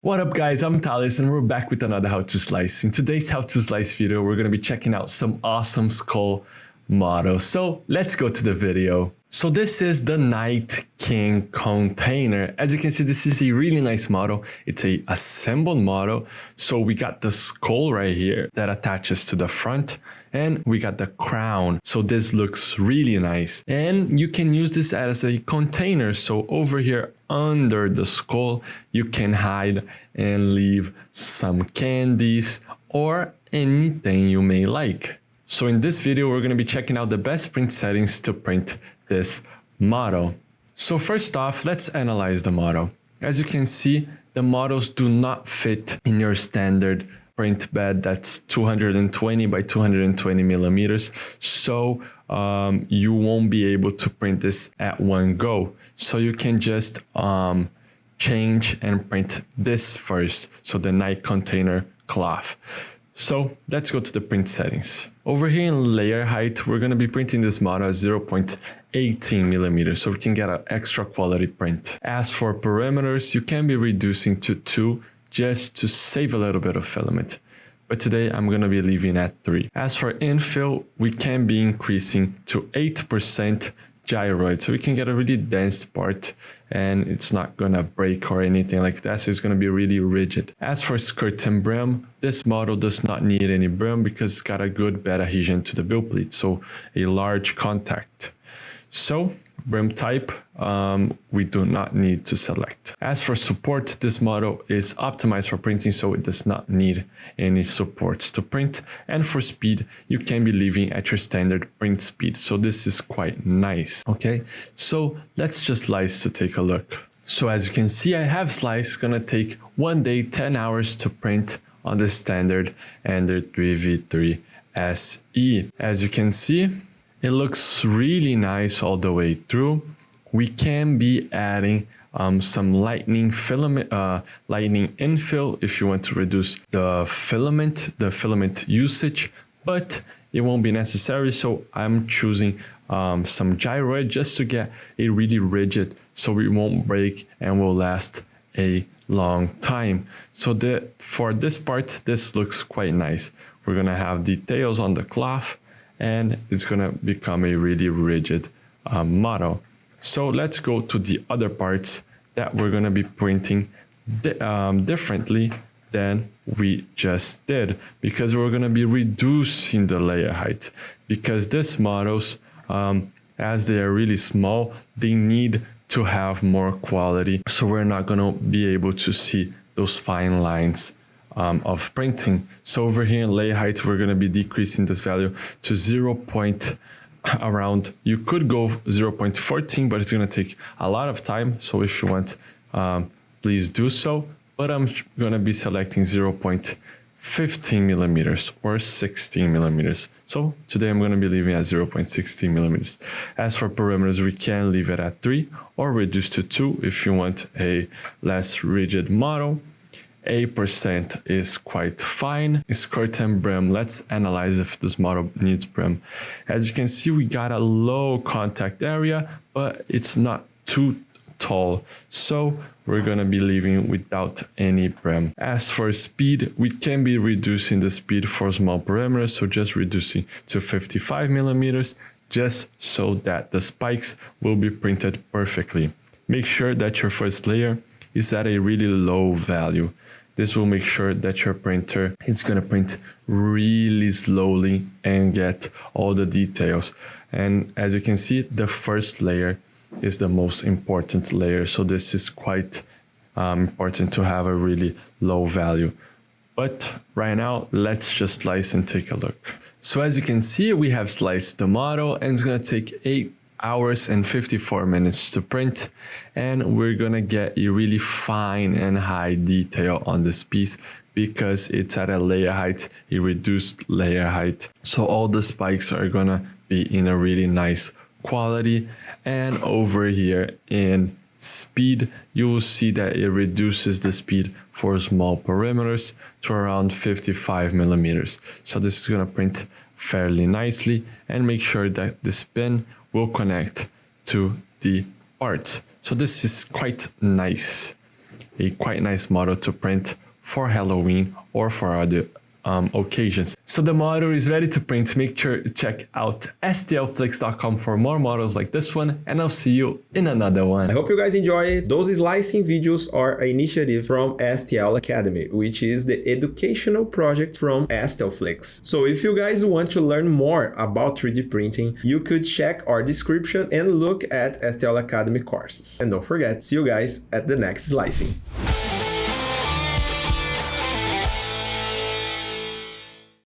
What up guys, I'm Thales and we're back with another How to Slice. In today's How to Slice video, we're going to be checking out some awesome skull models. So let's go to the video. So this is the Night King container. As you can see, this is a really nice model. It's a assembled model. So we got the skull right here that attaches to the front and we got the crown. So this looks really nice and you can use this as a container. So over here under the skull, you can hide and leave some candies or anything you may like. So in this video, we're going to be checking out the best print settings to print this model. So first off, let's analyze the model. As you can see, the models do not fit in your standard print bed that's 220 by 220 millimeters. So you won't be able to print this at one go. So you can just change and print this first. So the night container cloth. So let's go to the print settings. Over here in layer height, we're going to be printing this model at 0.18 millimeters, so we can get an extra quality print. As for parameters, you can be reducing to 2 just to save a little bit of filament. But today I'm going to be leaving at 3. As for infill, we can be increasing to 8% gyroid, so we can get a really dense part and it's not gonna break or anything like that, so it's gonna be really rigid. As for skirt and brim, this model does not need any brim because it's got a good bed adhesion to the build pleat, so a large contact. So brim type, we do not need to select. As for support, this model is optimized for printing, so it does not need any supports to print. And for speed, you can be leaving at your standard print speed. So this is quite nice. Okay, so let's just slice to take a look. So as you can see, I have slice gonna take 1 day, 10 hours to print on the standard Ender 3v3 SE. As you can see, it looks really nice all the way through. We can be adding some lightning filament, lightning infill if you want to reduce the filament usage, but it won't be necessary. So I'm choosing some gyroid just to get a really rigid, so it won't break and will last a long time. So for this part, this looks quite nice. We're gonna have details on the cloth, and it's gonna become a really rigid model. So let's go to the other parts that we're gonna be printing differently than we just did, because we're gonna be reducing the layer height, because these models, as they are really small, they need to have more quality. So we're not gonna be able to see those fine lines of printing. So over here in layer height, we're going to be decreasing this value to 0. Around, you could go 0.14, but it's going to take a lot of time. So if you want, please do so. But I'm going to be selecting 0.15 millimeters or 16 millimeters. So today I'm going to be leaving at 0.16 millimeters. As for parameters, we can leave it at 3 or reduce to 2 if you want a less rigid model. 8% is quite fine. Skirt and brim, let's analyze if this model needs brim. As you can see, we got a low contact area, but it's not too tall, so we're gonna be leaving without any brim. As for speed, we can be reducing the speed for small parameters, so just reducing to 55 millimeters, just so that the spikes will be printed perfectly. Make sure that your first layer is at a really low value. This will make sure that your printer is going to print really slowly and get all the details. And as you can see, the first layer is the most important layer. So this is quite important to have a really low value. But right now, let's just slice and take a look. So as you can see, we have sliced the model and it's going to take 8 hours and 54 minutes to print, and we're gonna get a really fine and high detail on this piece because it's at a layer height, a reduced layer height. So all the spikes are gonna be in a really nice quality. And over here in speed, you will see that it reduces the speed for small parameters to around 55 millimeters. So this is gonna print fairly nicely, and make sure that the spin will connect to the parts. So this is quite nice. a quite nice model to print for Halloween or for other occasions. So the model is ready to print. Make sure to check out stlflix.com for more models like this one, and I'll see you in another one. I hope you guys enjoy it. Those slicing videos are an initiative from STL Academy, which is the educational project from STLflix. So if you guys want to learn more about 3D printing, you could check our description and look at STL Academy courses. And don't forget, see you guys at the next slicing.